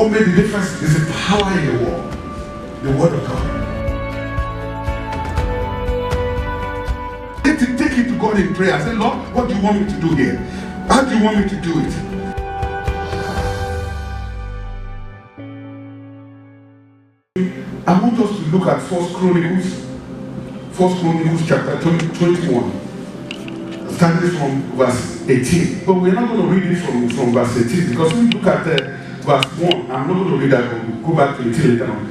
What made the difference is the power in the Word of God. Take it to God in prayer. Say, Lord, what do you want me to do here? How do you want me to do it? I want us to look at 1 Chronicles chapter 21, starting from verse 18. But we're not going to read it from verse 18, because when we look at verse 1, I'm not going to read that, but we'll go back to 18 later on.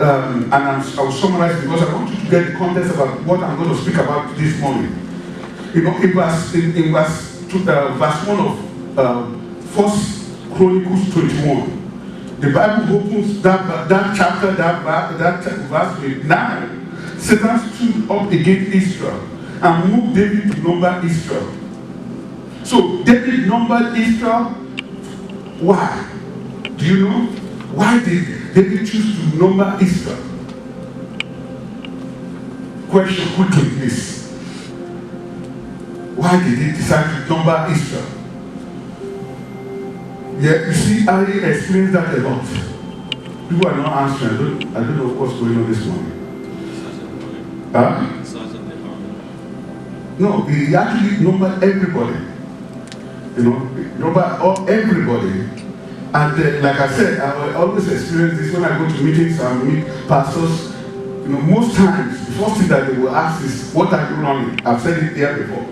And I'll summarize, because I want you to get the context about what I'm going to speak about this morning. In verse 1 of 1 Chronicles 21, the Bible opens that chapter, that verse with 9. Satan stood up against Israel and moved David to number Israel. So David numbered Israel. Why? Do you know? Why did David choose to number Israel? Question quickly, please. Why did he decide to number Israel? Yeah, you see, I experienced that a lot. People are not answering. I don't know what's going on this morning. No, he actually numbered everybody. Everybody. And like I said, I always experience this when I go to meetings and meet pastors. Most times, the first thing that they will ask is, what are you running? I've said it here before.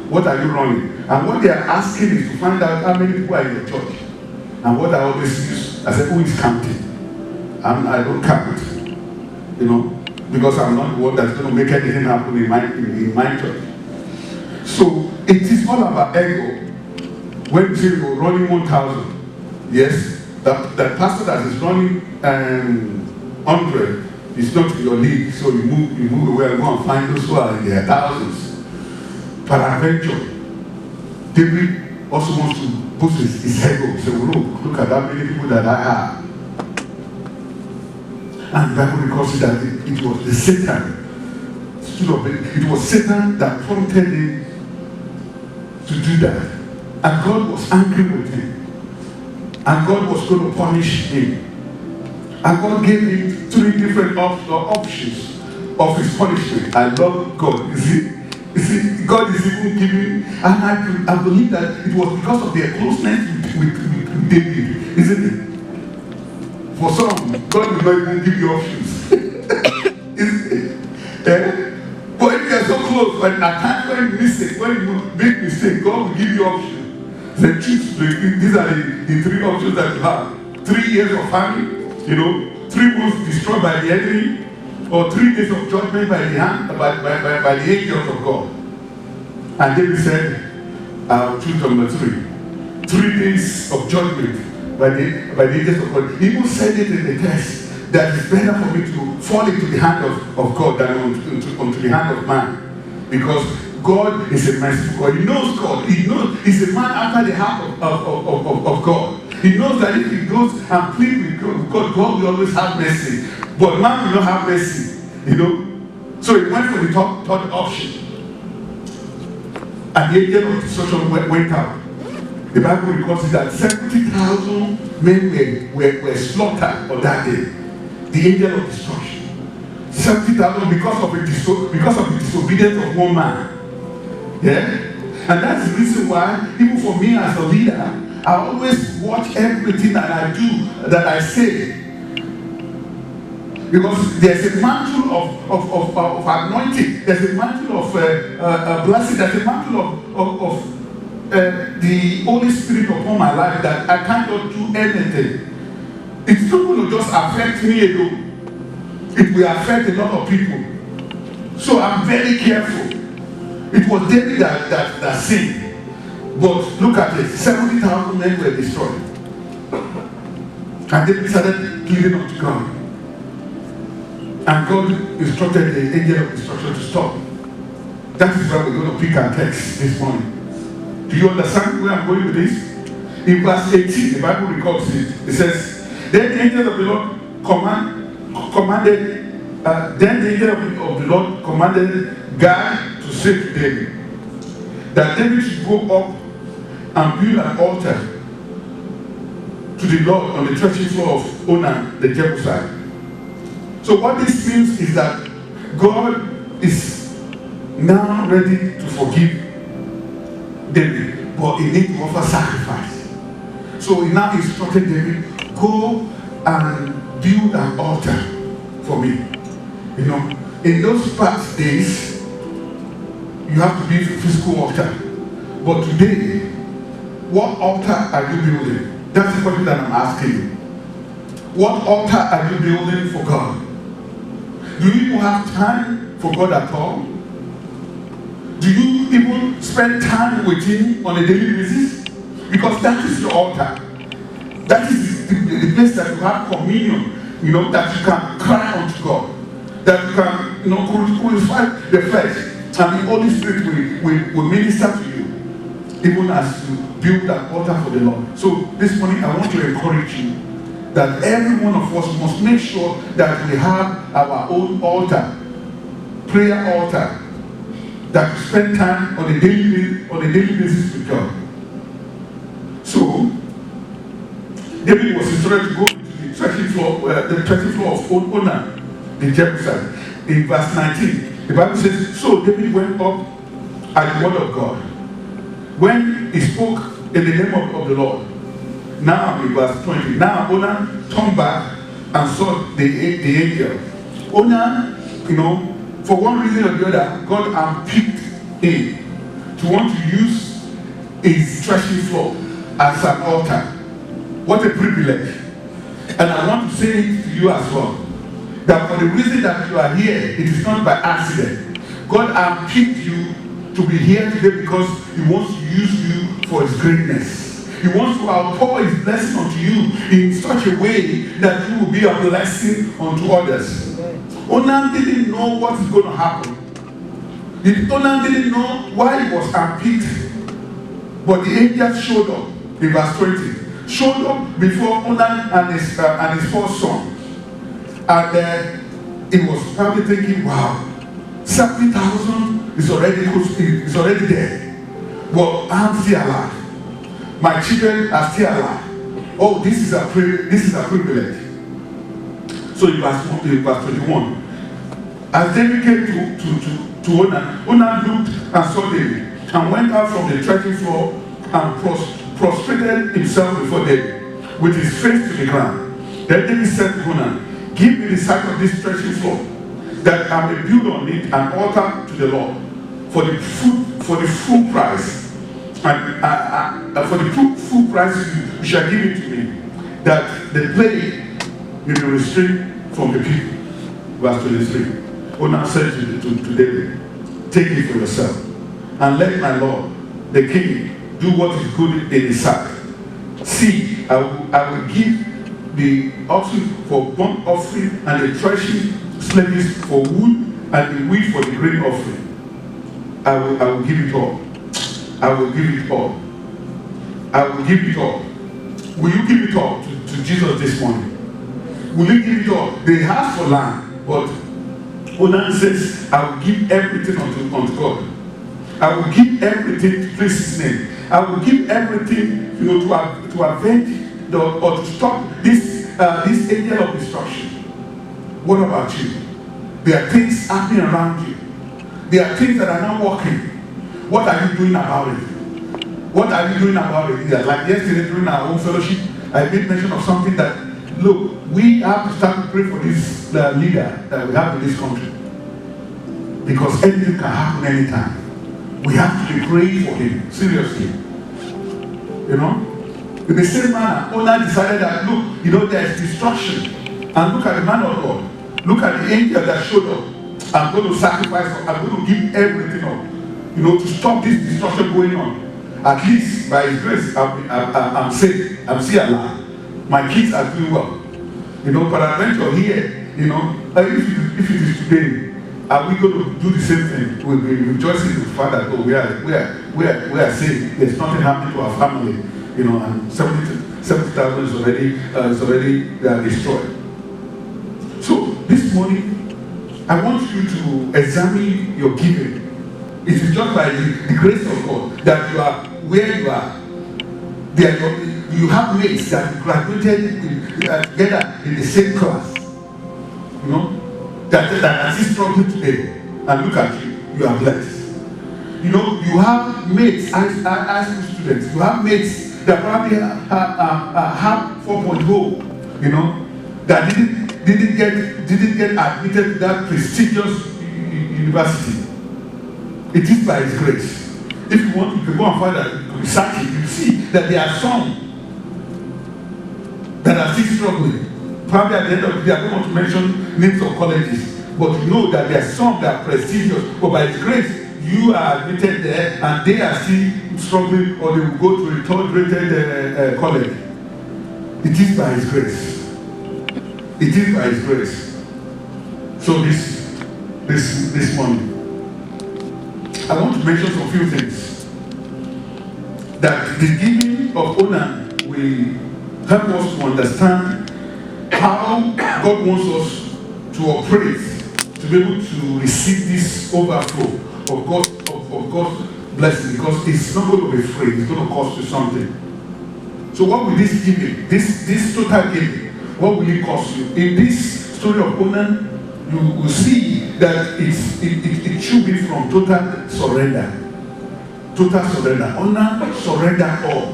What are you running? And what they are asking is to find out how many people are in your church. And what I always use, I say, who is counting? I don't count. Because I'm not the one that's going to make anything happen in my church. So it is all about ego. When you say you're running 1,000, yes, that pastor that is running 100 is not in your league, so you move away and go and find those who are in their thousands. Peradventure, David also wants to boost his ego. He said, look at that many people that I have. And the Bible records that it was the Satan. It was Satan that prompted him to do that. And God was angry with him. And God was going to punish him. And God gave him 3 different options of his punishment. I love God. You see, God is even giving, and I believe that it was because of their closeness with David, isn't it? For some, God will not even give you options. But if you are so close, when at times when you make mistake, God will give you options. Say, choose. These are the 3 options that you have. 3 years of famine, 3 months destroyed by the enemy, or 3 days of judgment by the angels of God. And David said, I'll choose number 3. 3 days of judgment by the angels of God. He even said it in the text that it's better for me to fall into the hand of God than onto the hand of man. Because God is a merciful God. He knows God. He knows he's a man after the heart of God. He knows that if he goes and pleads with God, God will always have mercy. But man will not have mercy. So he went for the third option. And the angel of destruction went out. The Bible records that 70,000 men were slaughtered on that day. The angel of destruction. 70,000 because of the disobedience of one man. Yeah? And that's the reason why, even for me as a leader, I always watch everything that I do, that I say. Because there's a mantle of anointing, there's a mantle of blessing, there's a mantle of the Holy Spirit upon my life that I cannot do anything. It's not going to just affect me alone. It will affect a lot of people. So I'm very careful. It was David that sinned. But look at it, 70,000 men were destroyed. And David started pleading unto God. And God instructed the angel of destruction to stop. That is why we're going to pick our text this morning. Do you understand where I'm going with this? In verse 18, the Bible records it. It says, Then the angel of the Lord commanded Gad to say to David, that David should go up and build an altar to the Lord on the threshing floor of Onan the Jebusite. So what this means is that God is now ready to forgive David, but he needs to offer sacrifice. So he now instructed David, go and build an altar for me. You know, in those past days, you have to build a physical altar. But today, what altar are you building? That's the question that I'm asking you. What altar are you building for God? Do you even have time for God at all? Do you even spend time with Him on a daily basis? Because that is your altar. That is the place that you have communion, you know, that you can cry unto God. That you can, you know, crucify the flesh, and the Holy Spirit will minister to you, even as you build an altar for the Lord. So this morning I want to encourage you that every one of us must make sure that we have our own altar, prayer altar, that we spend time on a daily basis with God. So David was instructed to go to the threshing floor of Onan, the Jebusite. In verse 19, the Bible says, so David went up at the word of God when he spoke in the name of the Lord. Now in verse 20, now Onan turned back and saw the angel. Onan, you know, for one reason or the other, God handpicked him to want to use his threshing floor as an altar. What a privilege. And I want to say it to you as well, that for the reason that you are here, it is not by accident. God handpicked you to be here today because He wants to use you for His greatness. He wants to outpour His blessing unto you in such a way that you will be a blessing unto others. Onan didn't know what is going to happen. Onan didn't know why he was handpicked. But the angel showed up in verse 20. Showed up before Onan and his first son. And he was probably thinking, wow, 70,000 is already there. But I'm still alive. My children are still alive. Oh, this is a privilege. So in verse 21, as David came to Onan, Onan looked and saw David and went out from the threshing floor and prostrated himself before David with his face to the ground. Then David said to Onan, give me the site of this threshing floor, that I may build on it an altar to the Lord for the full price. And for the full price you shall give it to me, that the plague may be restrained from the people. Verse 23. Onan said to David, take it for yourself, and let my lord, the king, do what is good in his sight. See, I will give the oxen for burnt offering, and the threshing sledges for wood, and the wheat for the grain offering. I will give it all. I will give it all. I will give it all. Will you give it all to Jesus this morning? Will you give it all? They ask for land, but Onan says, I will give everything unto God. I will give everything to praise His name. I will give everything, you know, to avenge or to stop this angel of destruction. What about you? There are things happening around you. There are things that are not working. What are you doing about it? What are you doing about it? Yeah, like yesterday during our own fellowship, I made mention of something that, look, we have to start to pray for this leader that we have in this country. Because anything can happen anytime. We have to be praying for him, seriously. You know? In the same manner, Onan decided that, look, you know, there is destruction. And look at the man of God. Look at the angel that showed up. I'm going to sacrifice, I'm going to give everything up, you know, to stop this destruction going on. At least, by His grace, I'm safe. I'm still alive. My kids are doing well. You know, but adventure here, you know, if it is today, are we going to do the same thing? We'll be rejoicing in the fact that, oh, we are safe. There's nothing happening to our family, you know, and 70,000 is already destroyed. So this morning, I want you to examine your giving. It is just by the grace of God that you are where you are. You have mates that graduated together in the same class. You know, that are still struggling today. And look at you, you are blessed. You know, you have mates, high school students, you have mates that probably have 4.0, you know, that didn't get admitted to that prestigious university. It is by His grace. If you want, you can go and find that, research it, you see that there are some that are still struggling. Probably at the end of the day, I don't want to mention names of colleges, but you know that there are some that are prestigious, but by His grace, you are admitted there and they are still struggling, or they will go to a third-rated college. It is by His grace. It is by His grace. So this morning, I want to mention some few things. That the giving of Onan will help us to understand how God wants us to operate, to be able to receive this overflow of God's blessing, because it's not going to be free, it's going to cost you something. So what will this giving, this total giving, what will it cost you? In this story of Onan, you will see that it should be from total surrender. Total surrender. Onan surrender all.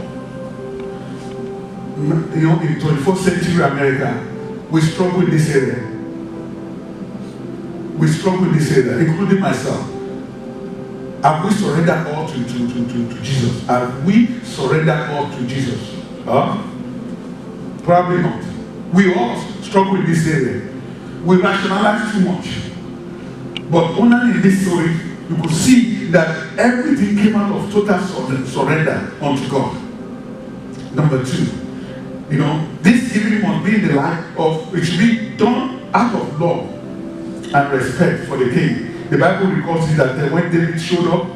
You know, in 21st century America, we struggle in this area. We struggle in this area, including myself. Have we surrendered all to Jesus? Have we surrendered all to Jesus? Probably not. We all struggle in this area. We rationalize too much. But only in this story, you could see that everything came out of total surrender unto God. Number two, you know, this giving must be in the light of, it should be done out of love and respect for the king. The Bible records it that when David showed up,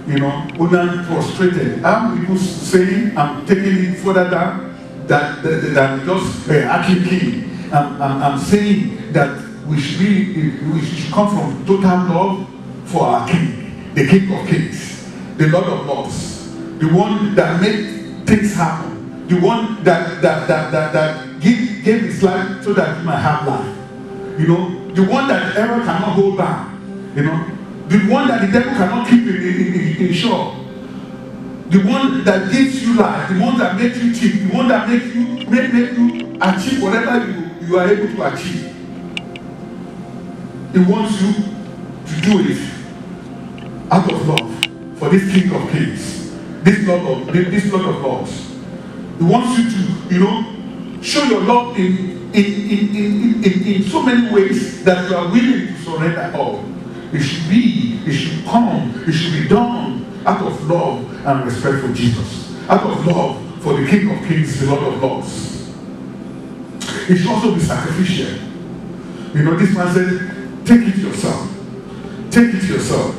you know, Onan prostrated. I'm people saying, I'm taking it further down than just acting king. I'm saying that we should come from total love for our king, the King of Kings, the Lord of Lords, the one that made things happen, the one that gave his life so that he might have life. You know, the one that error cannot hold back. You know, the one that the devil cannot keep in shore. The one that gives you life, the one that makes you cheap, the one that makes you achieve whatever you are able to achieve. He wants you to do it out of love for this King of Kings, this Lord of Lords. He wants you to, you know, show your love in so many ways that you are willing to surrender all. It should be done out of love and respect for Jesus, out of love for the King of Kings, the Lord of Lords. It should also be sacrificial. You know, this man said, take it yourself. Take it yourself.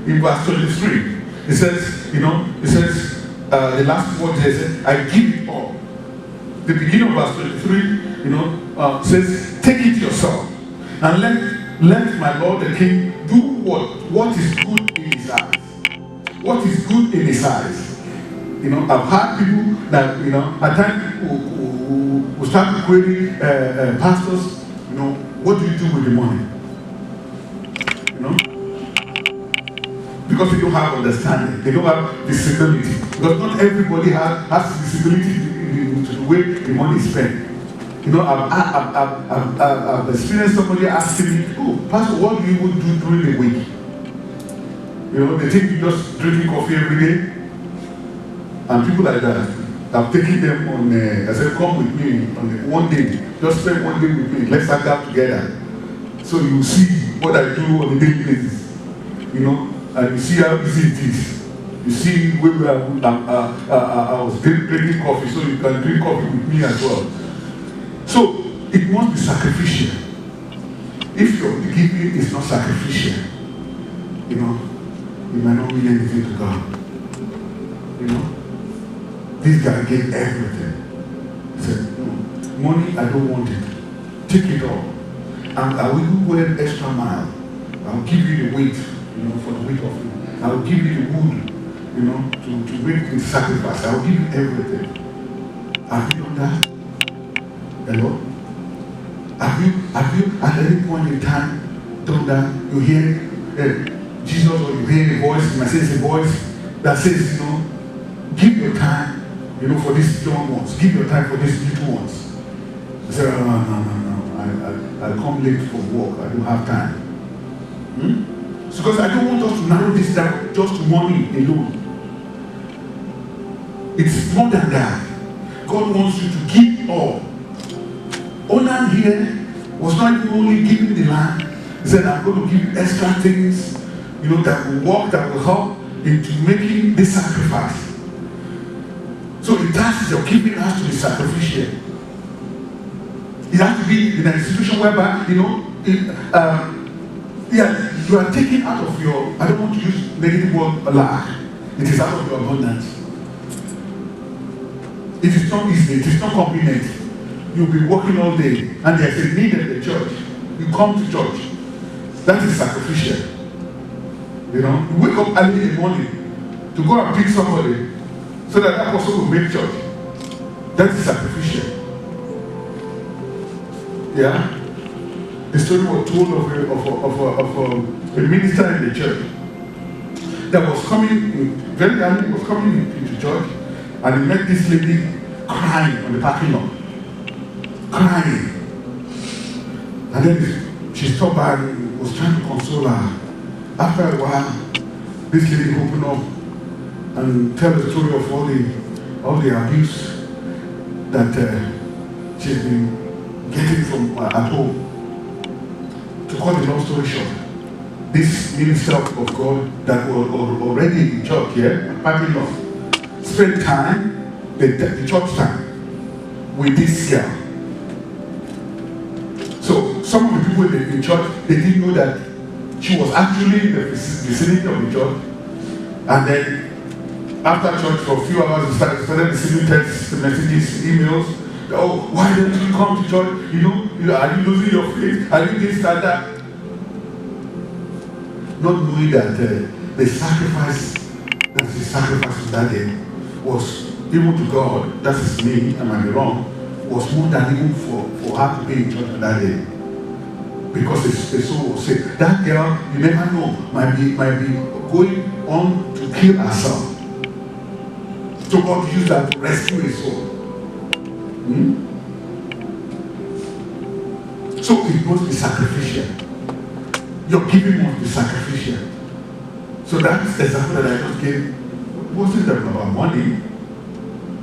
In verse 23, it says, you know, the last word there says, I give it all. The beginning of verse 23, you know, says, take it yourself. And let my Lord the King do what is good in his eyes. What is good in his eyes. You know, I've had people that, you know, at times who start to query pastors, you know, what do you do with the money? You know? Because they don't have understanding, they don't have visibility. Because not everybody has visibility to the way the money is spent. You know, I've experienced somebody asking me, oh, Pastor, what do you do during the week? You know, they think you just drinking coffee every day. And people like that, I've taken them on, I said, come with me on one day. Just spend one day with me. Let's hang out together. So you see what I do on a daily basis. You know, and you see how easy it is. You see where I was drinking coffee, so you can drink coffee with me as well. So it must be sacrificial. If your giving is not sacrificial, you know, you might not mean anything to God. You know, this guy gave everything. He said, no, money, I don't want it. Take it all. And I will go an extra mile. I'll give you the weight, you know, for the weight of it. I'll give you the wood, you know, to make the sacrifice. I'll give you everything. Have you done that? Hello? Have you at any point in time done that? You hear Jesus, or you hear a voice, you might say it's a voice that says, give your time, for these young ones. Give your time for these little ones. You say, no. I'll come late from work. I don't have time. It's because I don't want us to narrow this down just to money alone. It's more than that. God wants you to give all. Onan here was not even only giving the land. He said, I'm going to give you extra things, that will work, that will help into making this sacrifice. So the task of giving has to be sacrificial. It has to be in an institution whereby, you are taking out of your, I don't want to use negative word, lack. It is out of your abundance. It is not easy, it is not convenient. You'll be working all day, and there's a need at the church. You come to church. That is sacrificial. You wake up early in the morning to go and pick somebody so that person will make church. That is sacrificial. Yeah? The story was told of a minister in the church that was coming, very early, was coming into church, and he met this lady crying on the parking lot. Crying. And then she stopped by and was trying to console her. After a while, this lady opened up and tell the story of all the abuse that she's been getting from at home. To cut the long story short, this minister of God that was already in church here, parking lot, spent time, the church time, with this girl. So some of the people in church, they didn't know that she was actually in the vicinity of the church. And then after church for a few hours, we started receiving texts, messages, emails. Oh, why don't you come to church? Are you losing your faith? Are you this, that? Not knowing that the sacrifice of that day was, even to God, that is me, am I wrong, was more than even for her to be in church on that day. Because the soul was saved. That girl, you never know, might be going on to kill herself. So God used that to rescue a soul. So it must be sacrificial. Your giving must be sacrificial. So that's the example that I just gave. It wasn't about money.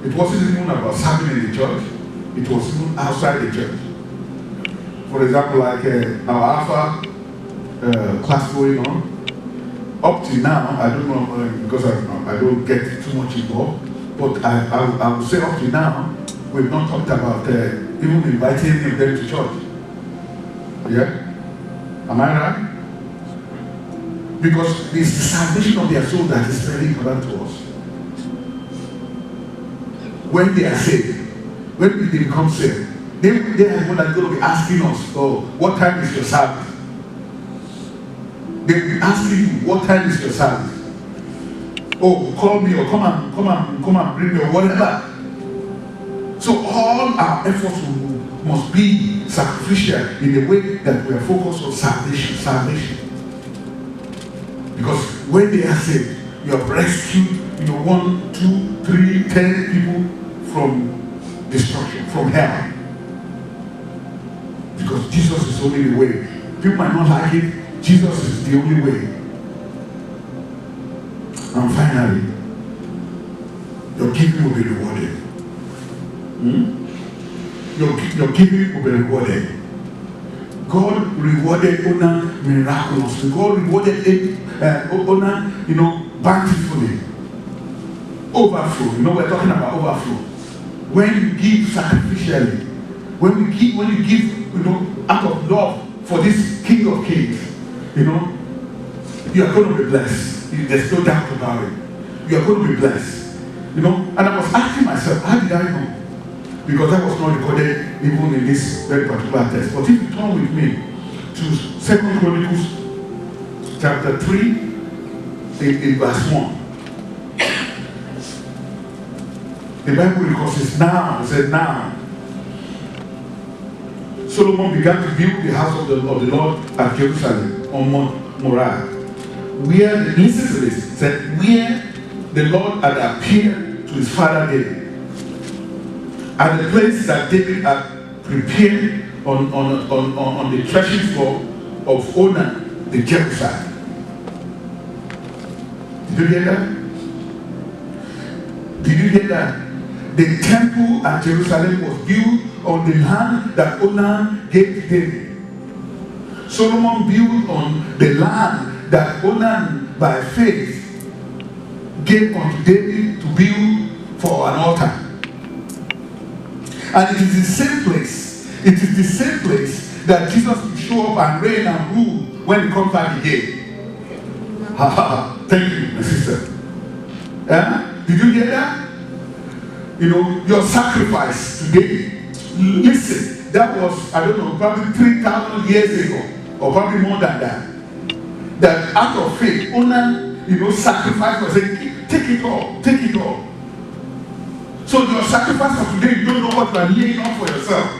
It wasn't even about serving in the church. It was even outside the church. For example, like our Alpha class going on, up to now, I don't know, because I don't get too much involved, but I would say up to now, we've not talked about even inviting them to church. Yeah? Am I right? Because it's the salvation of their soul that is very important to us. When they are saved, when they become saved, they are the one that's going to be asking us, oh, what time is your service? They will be asking you, what time is your service? Oh, call me, or come and bring me, or whatever. So all our efforts must be sacrificial in the way that we are focused on salvation. Because when they are saved, you have rescued 1, 2, 3, 10 people from destruction, from hell. Because Jesus is only the way. People might not like it, Jesus is the only way. And finally, your giving will be rewarded. Your giving will be rewarded. God rewarded Onan miraculously. God rewarded Onan, bountifully. Overflow. We're talking about overflow. When you give sacrificially, when you give, out of love for this King of Kings, you are going to be blessed. There's no doubt about it. You are going to be blessed. And I was asking myself, how did I know? Because that was not recorded even in this very particular text. But if you turn with me to 2 Chronicles chapter 3 in verse 1. The Bible records it now. It said now. Solomon began to build the house of the Lord at Jerusalem on Mount Moriah. Listen to this, it said, where the Lord had appeared to his father David, at the place that David had prepared on the threshing floor of Onan the Jebusite. Did you hear that? Did you hear that? The temple at Jerusalem was built on the land that Onan gave to David. Solomon built on the land that Onan, by faith, gave unto David to build for an altar. And it is the same place. It is the same place that Jesus will show up and reign and rule when he comes back again. Ha ha! Thank you, my sister. Did you hear that? You know, your sacrifice today. Listen, that was, I don't know, probably 3,000 years ago, or probably more than that. That out of faith, Onan, sacrifice was saying, take it all, take it all. So your sacrifice of today, you don't know what you are laying on for yourself.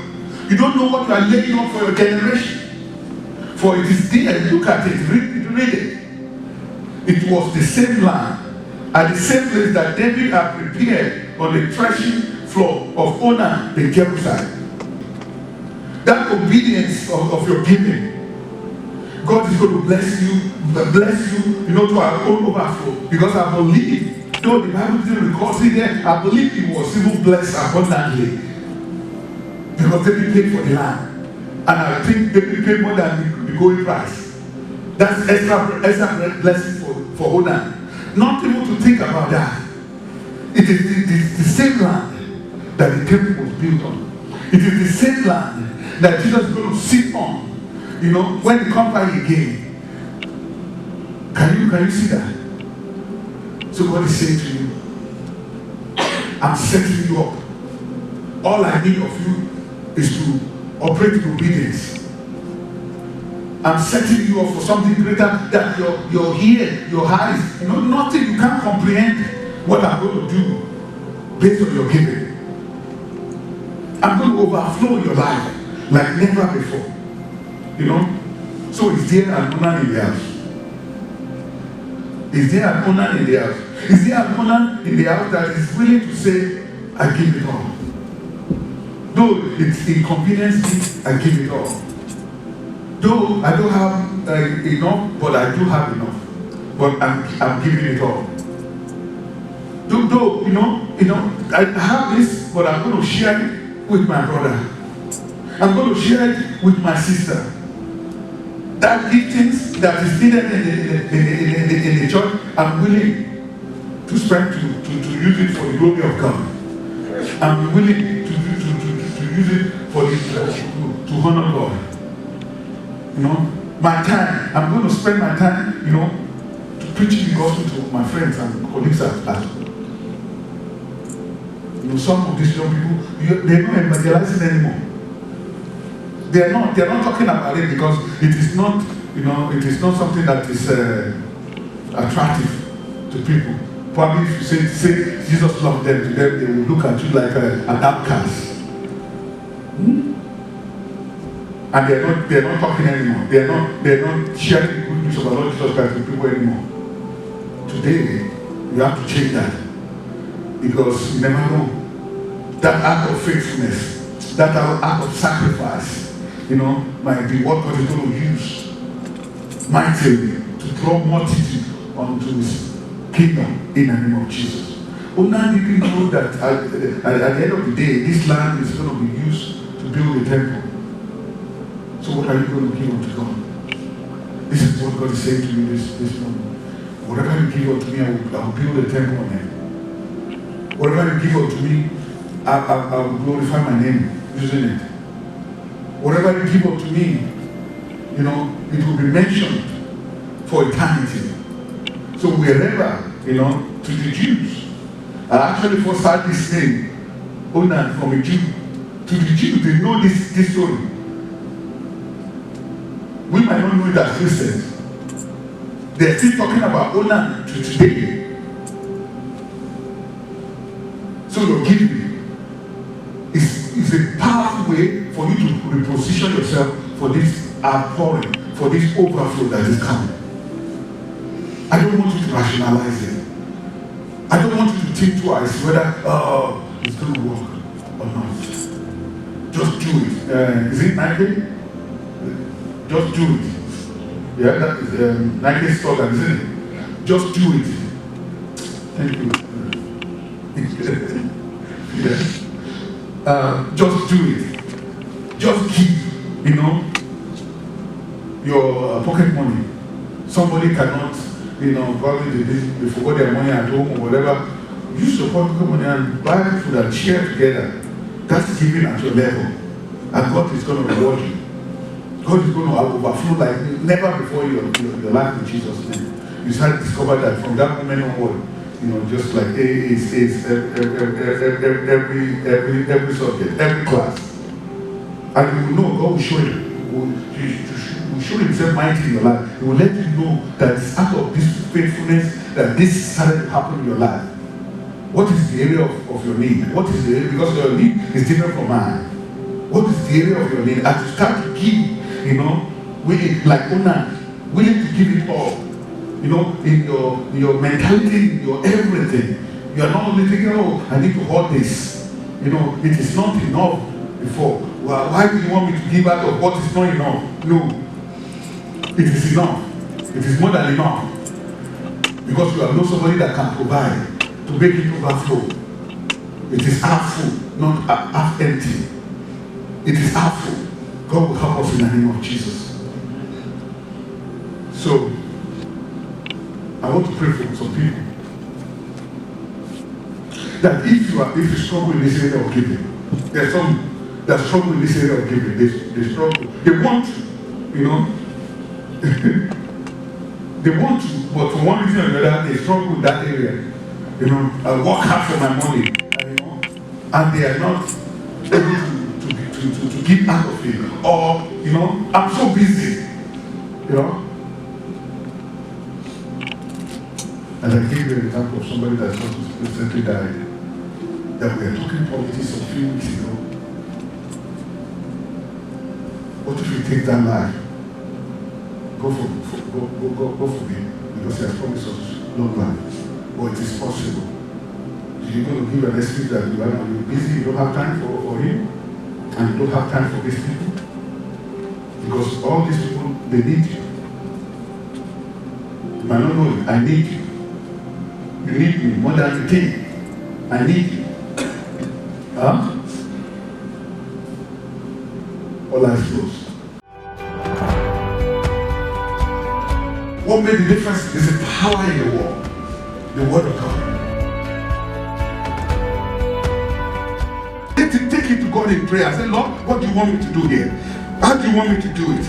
You don't know what you are laying on for your generation. For it is there, look at it, read it. It was the same land, at the same place that David had prepared on the threshing floor of Onan the Jebusite. That obedience of your giving, God is going to bless you, to our own overflow. Because I believe, though the Bible didn't record it there, I believe he was even blessed abundantly. Because David paid for the land. And I think David paid more than the going price. That's extra blessing for Onan. Not even to think about that. It is the same land that the temple was built on. It is the same land that Jesus is going to sit on. When he comes back again. Can you see that? So God is saying to you, I'm setting you up. All I need of you is to operate in obedience. I'm setting you up for something greater that your ear, your eyes, nothing, you can't comprehend what I'm going to do based on your giving. I'm going to overflow your life like never before. So is there an owner in the house? Is there an owner in the house? Is there an owner in the house that is willing to say, I give it all? Though it's inconvenience, I give it all. Though I don't have enough, but I do have enough. But I'm giving it all. Though I have this, but I'm going to share it with my brother. I'm going to share it with my sister. That giftings that is needed in the church, I'm willing to spend to use it for the glory of God. I'm willing to use it for to honor God. My time, I'm going to spend my time, to preach the gospel to my friends and colleagues at school. Some of these young people, they're not evangelizing anymore. They're not talking about it because it is not, it is not something that is attractive to people. Probably if you say Jesus loved them, to them they will look at you like an outcast. And they're not talking anymore. They're not sharing the good news of our Lord Jesus Christ with people anymore. Today, you have to change that. Because you never know. That act of faithfulness, that act of sacrifice, might be what God is going to use mightily to draw multitude onto his kingdom in the name of Jesus. Onan didn't know that at the end of the day, this land is going to be used to build a temple. So what are you going to give unto God? This is what God is saying to you this morning. Whatever you give unto me, I will build a temple on it. Whatever you give unto me, I will glorify my name using it. Whatever you give unto me, it will be mentioned for eternity. So wherever, to the Jews, I actually first heard this name, Onan, from a Jew. To the Jews, they know this story. We might not know it as Christians. They're still talking about Onan to today. So your giving is a powerful way for you to reposition yourself for this outpouring, for this overflow that is coming. I don't want you to rationalize it. I don't want you to think twice whether it's going to work or not. Just do it. Is it Nike? Just do it. Yeah, that is Nike slogan, isn't it? Just do it. Thank you. Yeah. Just do it. Just give, your pocket money. Somebody cannot, probably they forgot their money at home or whatever. Use your pocket money and buy food and share together. That's giving at your level. And God is going to reward you. God is going to overflow like never before in your life in Jesus' name. You start to discover that from that moment onward, just like every subject, every class. And you will know, God will show you. Will show himself mighty in your life. He will let you know that it's out of this faithfulness that this started to happen in your life. What is the area of your need? What is the area? Because your need is different from mine. What is the area of your need? As you start to give, like Onan, willing to give it all. In your mentality, in your everything. You are not only thinking, I need to hold this. It is not enough before. Well, why do you want me to give out of what is not enough? No. It is enough. It is more than enough. Because you have known somebody that can provide to make it overflow. It is half full, not half empty. It is half full. God will help us in the name of Jesus. So, I want to pray for some people. That if you struggle in this area of giving, there's some that struggle in this area of giving. They struggle. They want to, they want to, but for one reason or another, they struggle in that area. I work hard for my money, and they are not able to give out of it. Or, I'm so busy, And I gave you an example of somebody that just recently died. That we are talking politics a few weeks ago. What if you take that life? Go for me, because he has promised us long life. But it is possible. You're going to give an excuse that you're busy, you don't have time for him, and you don't have time for these people. Because all these people, they need you. You might not know it. I need you. You need me more than you think. I need you. Huh? All eyes closed. What made the difference is the power in the word of God. Take it to God in prayer. Say, Lord, what do you want me to do here? How do you want me to do it?